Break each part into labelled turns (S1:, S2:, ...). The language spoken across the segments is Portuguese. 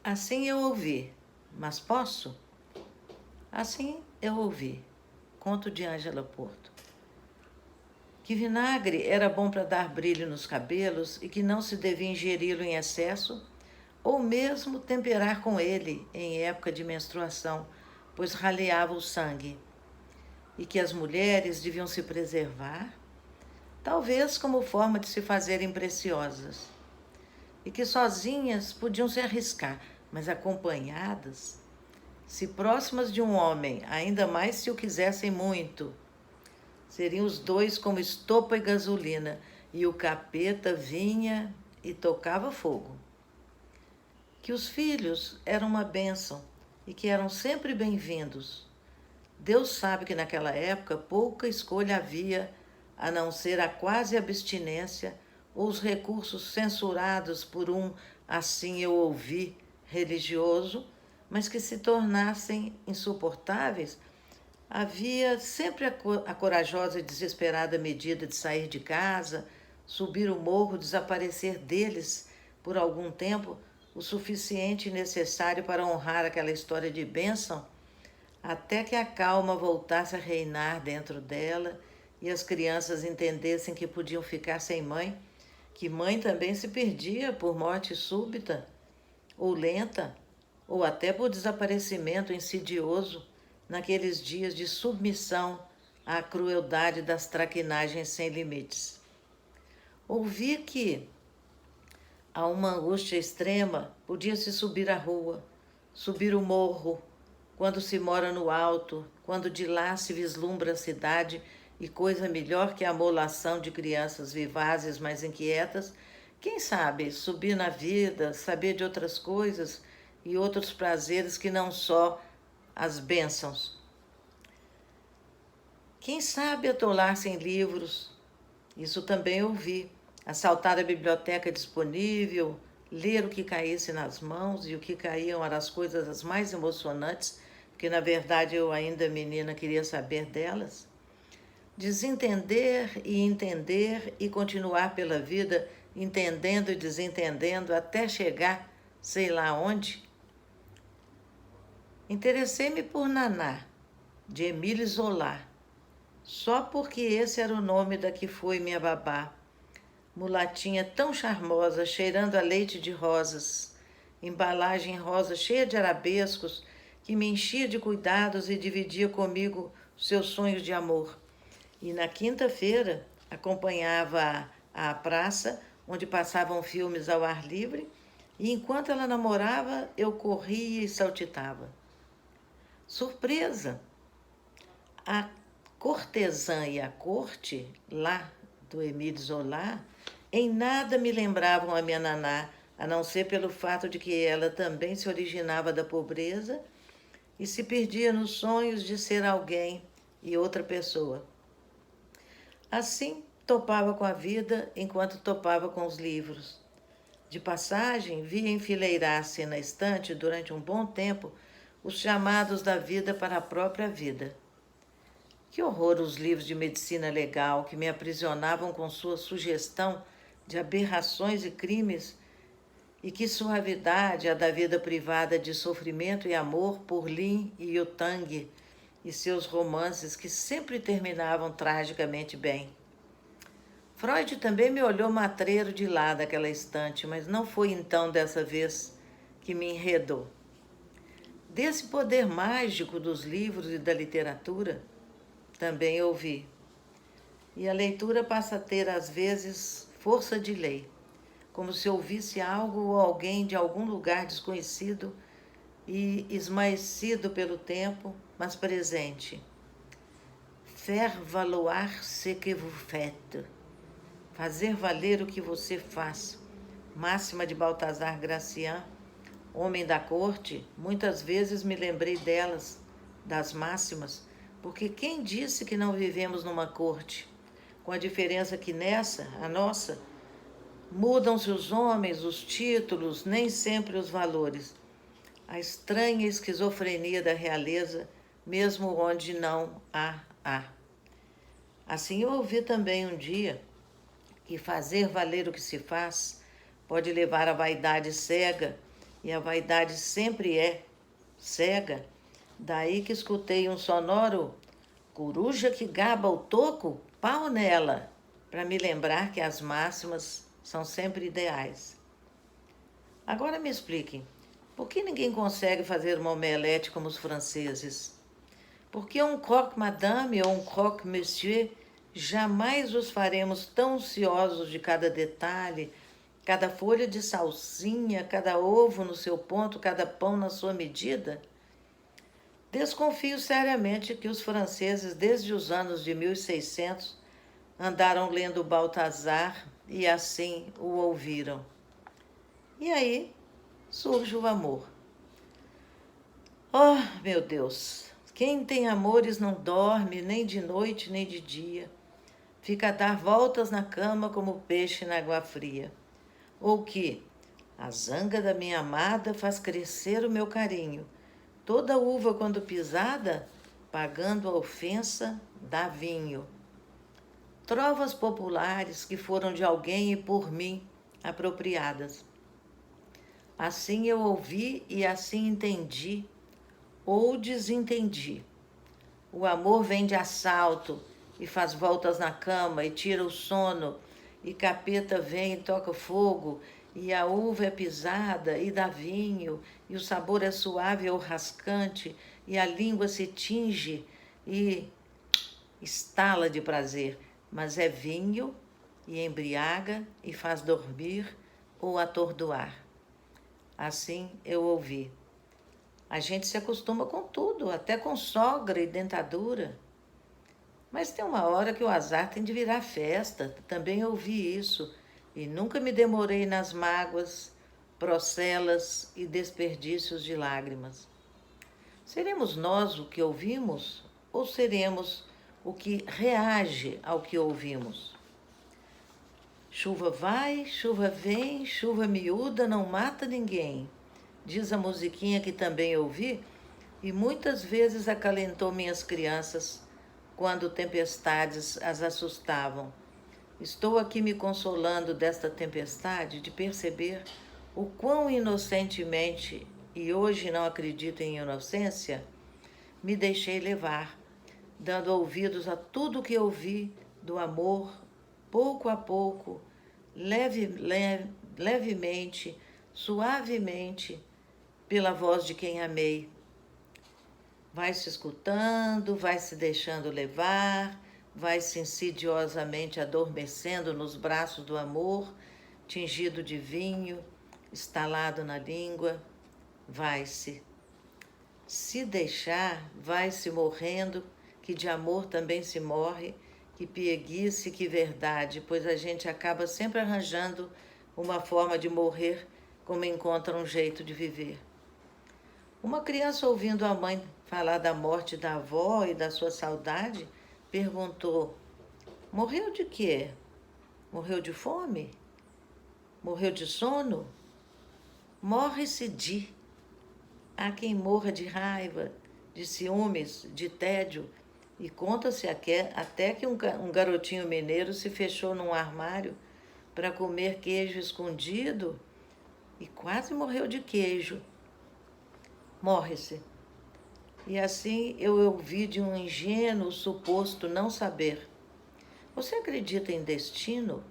S1: Assim eu ouvi, mas posso? Assim eu ouvi. Conto de Ângela Porto. Que vinagre era bom para dar brilho nos cabelos e que não se devia ingeri-lo em excesso, ou mesmo temperar com ele em época de menstruação, pois raleava o sangue. E que as mulheres deviam se preservar, talvez como forma de se fazerem preciosas. E que sozinhas podiam se arriscar, mas acompanhadas, se próximas de um homem, ainda mais se o quisessem muito, seriam os dois como estopa e gasolina, e o capeta vinha e tocava fogo. Que os filhos eram uma bênção e que eram sempre bem-vindos. Deus sabe que naquela época pouca escolha havia, a não ser a quase abstinência ou os recursos censurados por um, assim eu ouvi, religioso, mas que se tornassem insuportáveis. Havia sempre a corajosa e desesperada medida de sair de casa, subir o morro, desaparecer deles por algum tempo, o suficiente e necessário para honrar aquela história de bênção, até que a calma voltasse a reinar dentro dela e as crianças entendessem que podiam ficar sem mãe, que mãe também se perdia por morte súbita ou lenta, ou até por desaparecimento insidioso naqueles dias de submissão à crueldade das traquinagens sem limites. Ouvi que, a uma angústia extrema, podia-se subir a rua, subir o morro, quando se mora no alto, quando de lá se vislumbra a cidade, e coisa melhor que a amolação de crianças vivazes, mas inquietas, quem sabe subir na vida, saber de outras coisas e outros prazeres que não só as bênçãos. Quem sabe atolar-se em livros, isso também ouvi, assaltar a biblioteca disponível, ler o que caísse nas mãos, e o que caíam eram as coisas as mais emocionantes, porque na verdade eu ainda menina queria saber delas. Desentender e entender e continuar pela vida, entendendo e desentendendo até chegar sei lá onde. Interessei-me por Naná, de Émile Zola, só porque esse era o nome da que foi minha babá. Mulatinha tão charmosa, cheirando a leite de rosas, embalagem rosa cheia de arabescos, que me enchia de cuidados e dividia comigo os seus sonhos de amor. E na quinta-feira acompanhava-a à praça, onde passavam filmes ao ar livre, e enquanto ela namorava, eu corria e saltitava. Surpresa! A cortesã e a corte, lá do Émile Zola, em nada me lembravam a minha Naná, a não ser pelo fato de que ela também se originava da pobreza e se perdia nos sonhos de ser alguém e outra pessoa. Assim, topava com a vida enquanto topava com os livros. De passagem, via enfileirar-se na estante durante um bom tempo os chamados da vida para a própria vida. Que horror os livros de medicina legal que me aprisionavam com sua sugestão de aberrações e crimes, e que suavidade a da vida privada de sofrimento e amor por Lin e Yutang e seus romances que sempre terminavam tragicamente bem. Freud também me olhou matreiro de lá daquela estante, mas não foi então dessa vez que me enredou. Desse poder mágico dos livros e da literatura, também ouvi. E a leitura passa a ter, às vezes, força de lei, como se ouvisse algo ou alguém de algum lugar desconhecido e esmaecido pelo tempo, mas presente. Faire valoir ce que vous faites. Fazer valer o que você faz. Máxima de Baltasar Gracian, homem da corte, muitas vezes me lembrei delas, das máximas, porque quem disse que não vivemos numa corte? Com a diferença que nessa, a nossa, mudam-se os homens, os títulos, nem sempre os valores. A estranha esquizofrenia da realeza, mesmo onde não há. Assim eu ouvi também um dia que fazer valer o que se faz pode levar à vaidade cega e a vaidade sempre é cega. Daí que escutei um sonoro coruja que gaba o toco, pau nela, para me lembrar que as máximas são sempre ideais. Agora me expliquem, por que ninguém consegue fazer uma omelete como os franceses? Por que um croque-madame ou um croque-monsieur jamais os faremos tão ansiosos de cada detalhe, cada folha de salsinha, cada ovo no seu ponto, cada pão na sua medida? Desconfio seriamente que os franceses, desde os anos de 1600, andaram lendo Baltazar e assim o ouviram. E aí surge o amor. Oh, meu Deus! Quem tem amores não dorme nem de noite nem de dia. Fica a dar voltas na cama como peixe na água fria. Ou que a zanga da minha amada faz crescer o meu carinho. Toda uva quando pisada, pagando a ofensa, dá vinho. Trovas populares que foram de alguém e por mim apropriadas. Assim eu ouvi e assim entendi ou desentendi. O amor vem de assalto e faz voltas na cama e tira o sono, e capeta vem e toca fogo, e a uva é pisada e dá vinho, e o sabor é suave ou rascante, e a língua se tinge e estala de prazer, mas é vinho e embriaga e faz dormir ou atordoar. Assim eu ouvi. A gente se acostuma com tudo, até com sogra e dentadura. Mas tem uma hora que o azar tem de virar festa. Também ouvi isso e nunca me demorei nas mágoas, procelas e desperdícios de lágrimas. Seremos nós o que ouvimos ou seremos o que reage ao que ouvimos? Chuva vai, chuva vem, chuva miúda não mata ninguém. Diz a musiquinha que também ouvi e muitas vezes acalentou minhas crianças quando tempestades as assustavam. Estou aqui me consolando desta tempestade de perceber o quão inocentemente, e hoje não acredito em inocência, me deixei levar, dando ouvidos a tudo que ouvi do amor, pouco a pouco, levemente, suavemente, pela voz de quem amei. Vai se escutando, vai se deixando levar, vai se insidiosamente adormecendo nos braços do amor, tingido de vinho, estalado na língua, vai-se. Se deixar, vai-se morrendo, que de amor também se morre, que pieguice, que verdade, pois a gente acaba sempre arranjando uma forma de morrer como encontra um jeito de viver. Uma criança ouvindo a mãe falar da morte da avó e da sua saudade, perguntou: morreu de quê? Morreu de fome? Morreu de sono? Morre-se de. Há quem morra de raiva, de ciúmes, de tédio, e conta-se até que um garotinho mineiro se fechou num armário para comer queijo escondido e quase morreu de queijo. Morre-se. E assim eu ouvi de um ingênuo suposto não saber. Você acredita em destino?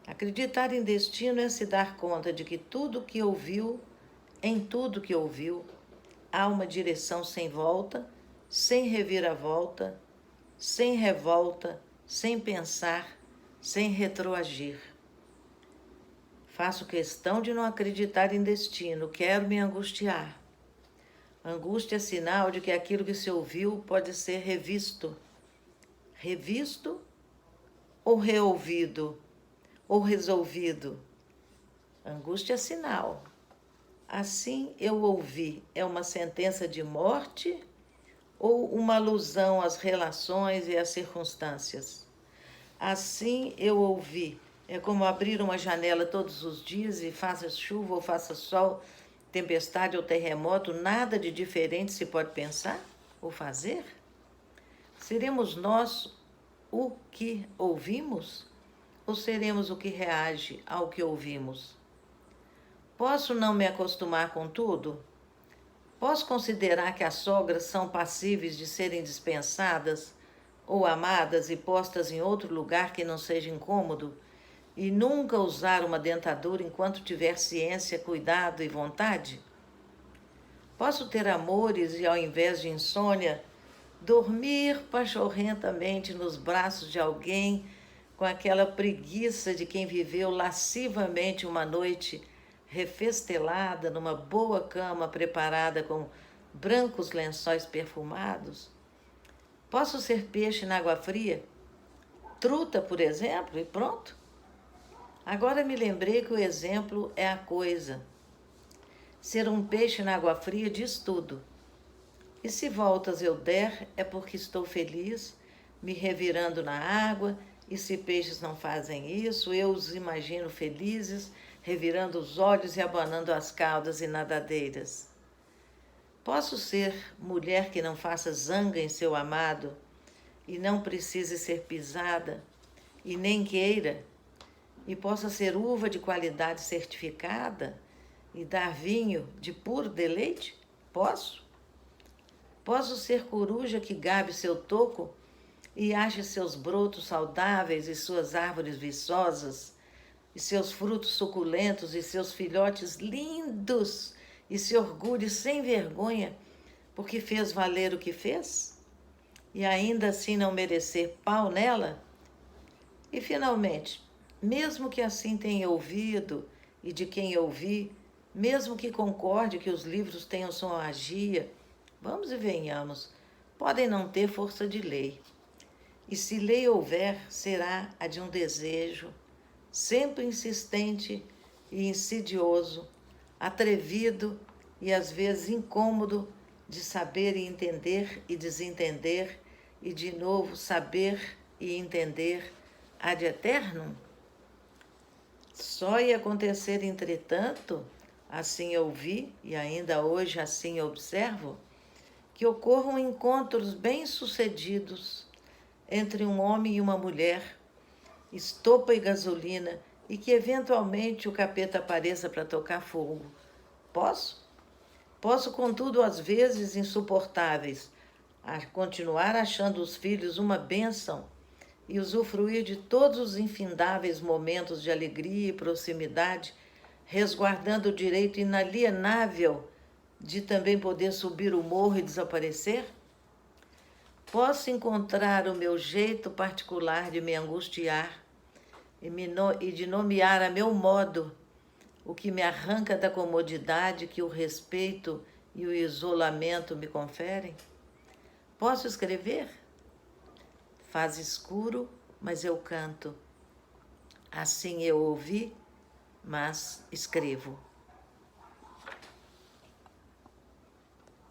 S1: Acreditar em destino é se dar conta de que tudo que ouviu, em tudo que ouviu, há uma direção sem volta, sem reviravolta, sem revolta, sem pensar, sem retroagir. Faço questão de não acreditar em destino, quero me angustiar. Angústia é sinal de que aquilo que se ouviu pode ser revisto. Revisto ou reouvido ou resolvido? Angústia é sinal. Assim eu ouvi, é uma sentença de morte ou uma alusão às relações e às circunstâncias? Assim eu ouvi, é como abrir uma janela todos os dias e faça chuva ou faça sol, tempestade ou terremoto, nada de diferente se pode pensar ou fazer? Seremos nós o que ouvimos ou seremos o que reage ao que ouvimos? Posso não me acostumar com tudo? Posso considerar que as sogras são passíveis de serem dispensadas ou amadas e postas em outro lugar que não seja incômodo? E nunca usar uma dentadura enquanto tiver ciência, cuidado e vontade? Posso ter amores e, ao invés de insônia, dormir pachorrentamente nos braços de alguém com aquela preguiça de quem viveu lascivamente uma noite refestelada numa boa cama preparada com brancos lençóis perfumados? Posso ser peixe na água fria? Truta, por exemplo, e pronto? Agora me lembrei que o exemplo é a coisa. Ser um peixe na água fria diz tudo. E se voltas eu der, é porque estou feliz, me revirando na água, e se peixes não fazem isso, eu os imagino felizes, revirando os olhos e abanando as caudas e nadadeiras. Posso ser mulher que não faça zanga em seu amado, e não precise ser pisada, e nem queira, e possa ser uva de qualidade certificada, e dar vinho de puro deleite? Posso? Posso ser coruja que gabe seu toco e ache seus brotos saudáveis e suas árvores viçosas, e seus frutos suculentos e seus filhotes lindos, e se orgulhe sem vergonha, porque fez valer o que fez? E ainda assim não merecer pau nela? E finalmente, mesmo que assim tenha ouvido e de quem ouvi, mesmo que concorde que os livros tenham sua magia, vamos e venhamos, podem não ter força de lei. E se lei houver, será a de um desejo, sempre insistente e insidioso, atrevido e às vezes incômodo, de saber e entender e desentender, e de novo saber e entender ad eternum? Só ia acontecer, entretanto, assim eu vi e ainda hoje assim observo, que ocorram encontros bem-sucedidos entre um homem e uma mulher, estopa e gasolina, e que eventualmente o capeta apareça para tocar fogo. Posso? Posso, contudo, às vezes insuportáveis, continuar achando os filhos uma bênção e usufruir de todos os infindáveis momentos de alegria e proximidade, resguardando o direito inalienável de também poder subir o morro e desaparecer? Posso encontrar o meu jeito particular de me angustiar e de nomear a meu modo o que me arranca da comodidade que o respeito e o isolamento me conferem? Posso escrever? Faz escuro, mas eu canto. Assim eu ouvi, mas escrevo.